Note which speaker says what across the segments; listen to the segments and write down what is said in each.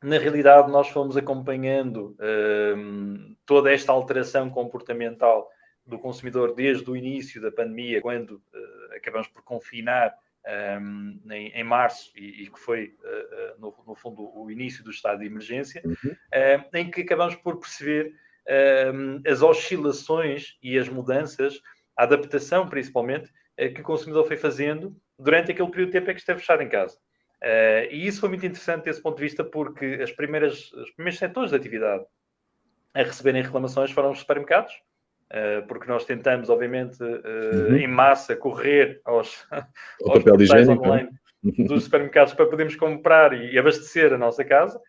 Speaker 1: Na realidade, nós fomos acompanhando toda esta alteração comportamental do consumidor desde o início da pandemia, quando acabamos por confinar em março, e que foi, no fundo, o início do estado de emergência, em que acabamos por perceber as oscilações e as mudanças, a adaptação, principalmente, que o consumidor foi fazendo durante aquele período de tempo em que esteve fechado em casa. E isso foi muito interessante desse ponto de vista, porque os primeiros setores de atividade a receberem reclamações foram os supermercados, porque nós tentamos, obviamente, em massa, correr aos portais online dos supermercados para podermos comprar e abastecer a nossa casa,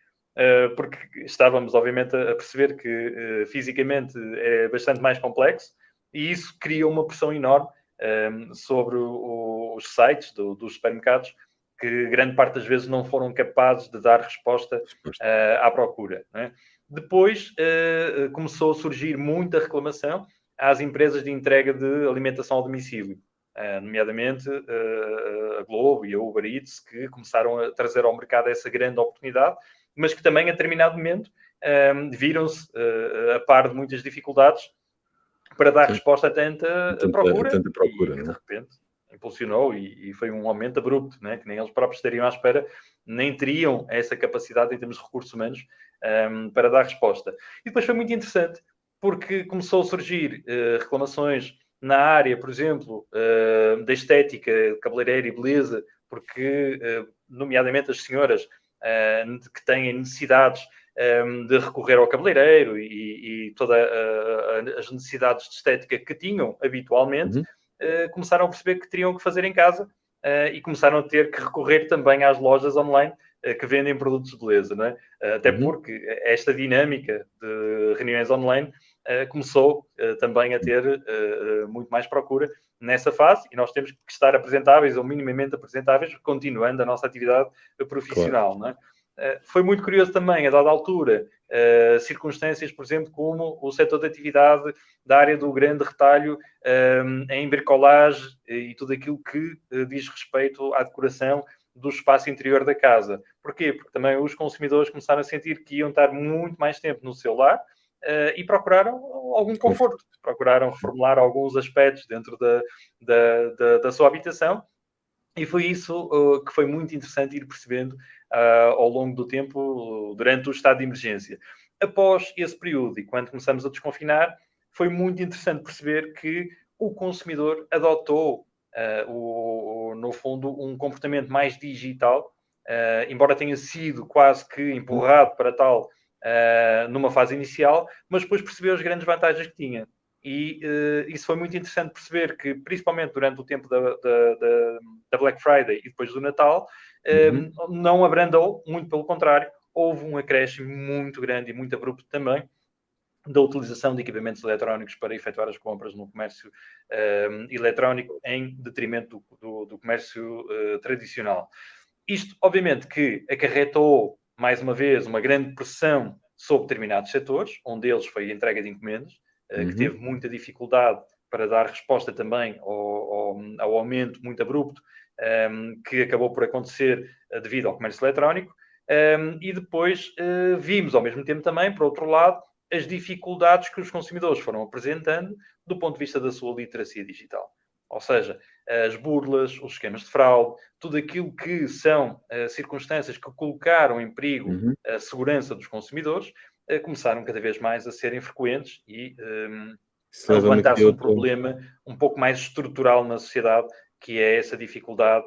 Speaker 1: porque estávamos, obviamente, a perceber que fisicamente é bastante mais complexo, e isso cria uma pressão enorme sobre os sites dos supermercados, que grande parte das vezes não foram capazes de dar resposta à procura, não é? Depois começou a surgir muita reclamação às empresas de entrega de alimentação ao domicílio, nomeadamente a Globo e a Uber Eats, que começaram a trazer ao mercado essa grande oportunidade, mas que também, a determinado momento, viram-se a par de muitas dificuldades para dar resposta a tanta procura, e que, de repente, impulsionou, e foi um aumento abrupto, né? Que nem eles próprios estariam à espera, nem teriam essa capacidade em termos de recursos humanos para dar resposta. E depois foi muito interessante, porque começou a surgir reclamações na área, por exemplo, da estética, cabeleireiro e beleza, porque, nomeadamente, as senhoras que têm necessidades de recorrer ao cabeleireiro e todas as necessidades de estética que tinham habitualmente, começaram a perceber que teriam que fazer em casa e começaram a ter que recorrer também às lojas online que vendem produtos de beleza, não é? Até porque esta dinâmica de reuniões online começou também a ter muito mais procura nessa fase, e nós temos que estar apresentáveis ou minimamente apresentáveis, continuando a nossa atividade profissional, não é? Foi muito curioso também, a dada altura, circunstâncias, por exemplo, como o setor de atividade da área do grande retalho em bricolagem e tudo aquilo que diz respeito à decoração do espaço interior da casa. Porquê? Porque também os consumidores começaram a sentir que iam estar muito mais tempo no celular e procuraram algum conforto, procuraram reformular alguns aspectos dentro da sua habitação. E foi isso que foi muito interessante ir percebendo ao longo do tempo, durante o estado de emergência. Após esse período, e quando começamos a desconfinar, foi muito interessante perceber que o consumidor adotou, no fundo, um comportamento mais digital, embora tenha sido quase que empurrado para tal numa fase inicial, mas depois percebeu as grandes vantagens que tinha. E isso foi muito interessante perceber que, principalmente durante o tempo da Black Friday e depois do Natal, não abrandou, muito pelo contrário, houve um acréscimo muito grande e muito abrupto também da utilização de equipamentos eletrónicos para efetuar as compras no comércio eletrónico em detrimento do comércio tradicional. Isto, obviamente, que acarretou, mais uma vez, uma grande pressão sobre determinados setores, um deles foi a entrega de encomendas, que teve muita dificuldade para dar resposta também ao aumento muito abrupto que acabou por acontecer devido ao comércio eletrónico. E depois vimos, ao mesmo tempo também, por outro lado, as dificuldades que os consumidores foram apresentando do ponto de vista da sua literacia digital. Ou seja, as burlas, os esquemas de fraude, tudo aquilo que são circunstâncias que colocaram em perigo a segurança dos consumidores, começaram cada vez mais a serem frequentes e a levantar-se um problema um pouco mais estrutural na sociedade, que é essa dificuldade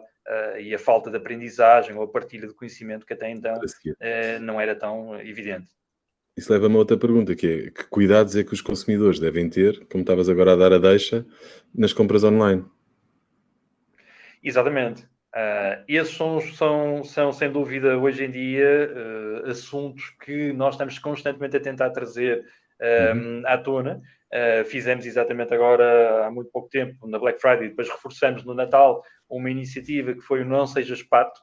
Speaker 1: e a falta de aprendizagem ou a partilha de conhecimento que até então não era tão evidente.
Speaker 2: Isso leva-me a outra pergunta, que é: que cuidados é que os consumidores devem ter, como estavas agora a dar a deixa, nas compras online?
Speaker 1: Exatamente. Esses são, sem dúvida, hoje em dia, assuntos que nós estamos constantemente a tentar trazer à tona. Fizemos exatamente agora, há muito pouco tempo, na Black Friday, depois reforçamos no Natal uma iniciativa que foi o Não Sejas Pato,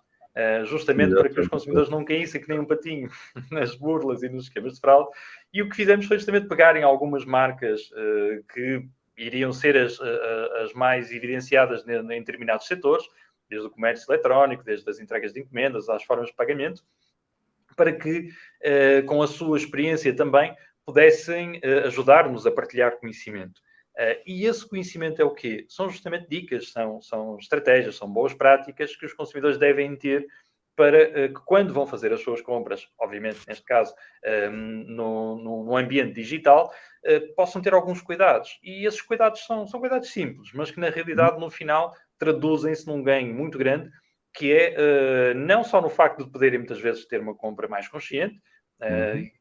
Speaker 1: justamente para que os consumidores não caíssem que nem um patinho nas burlas e nos esquemas de fraude. E o que fizemos foi justamente pegar em algumas marcas que iriam ser as mais evidenciadas em determinados setores, desde o comércio eletrónico, desde as entregas de encomendas às formas de pagamento, para que, com a sua experiência também, pudessem ajudar-nos a partilhar conhecimento. E esse conhecimento é o quê? São justamente dicas, são estratégias, são boas práticas que os consumidores devem ter para que quando vão fazer as suas compras, obviamente, neste caso, no ambiente digital, possam ter alguns cuidados. E esses cuidados são cuidados simples, mas que na realidade, no final, traduzem-se num ganho muito grande, que é não só no facto de poderem muitas vezes ter uma compra mais consciente,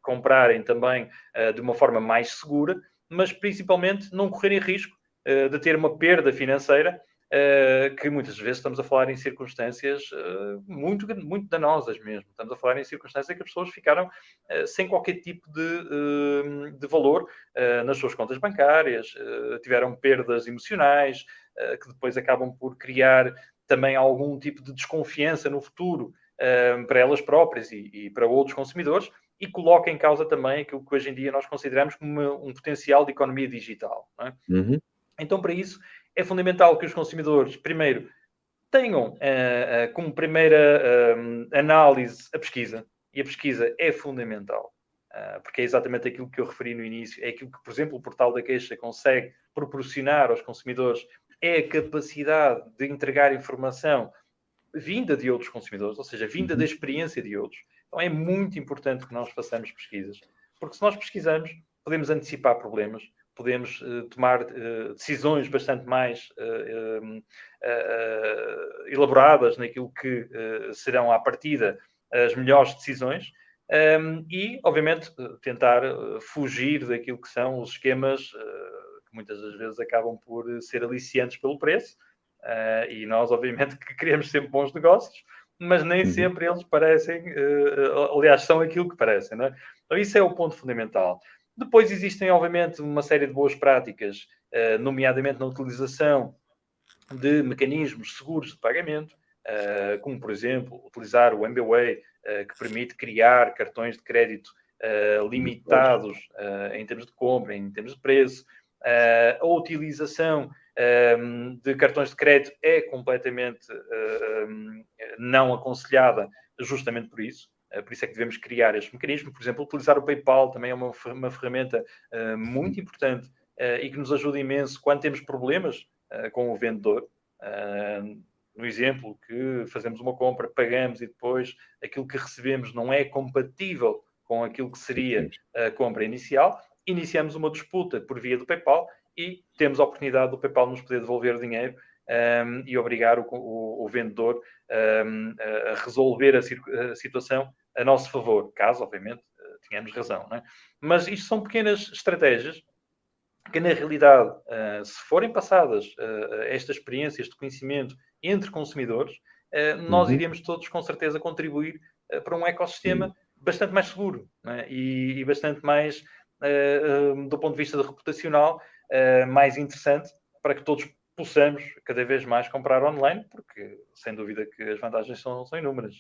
Speaker 1: comprarem também de uma forma mais segura, mas principalmente não correrem risco de ter uma perda financeira, que muitas vezes estamos a falar em circunstâncias muito, muito danosas mesmo. Estamos a falar em circunstâncias em que as pessoas ficaram sem qualquer tipo de valor nas suas contas bancárias, tiveram perdas emocionais, que depois acabam por criar também algum tipo de desconfiança no futuro para elas próprias e para outros consumidores, e coloca em causa também aquilo que hoje em dia nós consideramos como um potencial de economia digital. Não é? Então, para isso, é fundamental que os consumidores, primeiro, tenham como primeira análise a pesquisa. E a pesquisa é fundamental, porque é exatamente aquilo que eu referi no início, é aquilo que, por exemplo, o Portal da Queixa consegue proporcionar aos consumidores, é a capacidade de entregar informação vinda de outros consumidores, ou seja, vinda da experiência de outros. Então é muito importante que nós façamos pesquisas, porque se nós pesquisamos, podemos antecipar problemas, podemos tomar decisões bastante mais elaboradas naquilo que serão, à partida, as melhores decisões, e, obviamente, tentar fugir daquilo que são os esquemas que muitas das vezes acabam por ser aliciantes pelo preço, e nós, obviamente, que queremos sempre bons negócios, mas nem sempre eles parecem, aliás, são aquilo que parecem, não é? Então, isso é o ponto fundamental. Depois existem, obviamente, uma série de boas práticas, nomeadamente na utilização de mecanismos seguros de pagamento, como, por exemplo, utilizar o MBWay, que permite criar cartões de crédito limitados em termos de compra, em termos de preço. A utilização de cartões de crédito é completamente não aconselhada, justamente por isso. Por isso é que devemos criar este mecanismo. Por exemplo, utilizar o PayPal também é uma ferramenta muito importante e que nos ajuda imenso quando temos problemas com o vendedor. No exemplo que fazemos uma compra, pagamos e depois aquilo que recebemos não é compatível com aquilo que seria a compra inicial, iniciamos uma disputa por via do PayPal e temos a oportunidade do PayPal nos poder devolver o dinheiro e obrigar o vendedor a resolver a situação a nosso favor, caso, obviamente, tenhamos razão. Não é? Mas isto são pequenas estratégias que, na realidade, se forem passadas esta experiência, este conhecimento entre consumidores, nós iremos todos, com certeza, contribuir para um ecossistema bastante mais seguro, não é? E bastante mais, do ponto de vista reputacional, mais interessante, para que todos possamos cada vez mais comprar online, porque sem dúvida que as vantagens são inúmeras.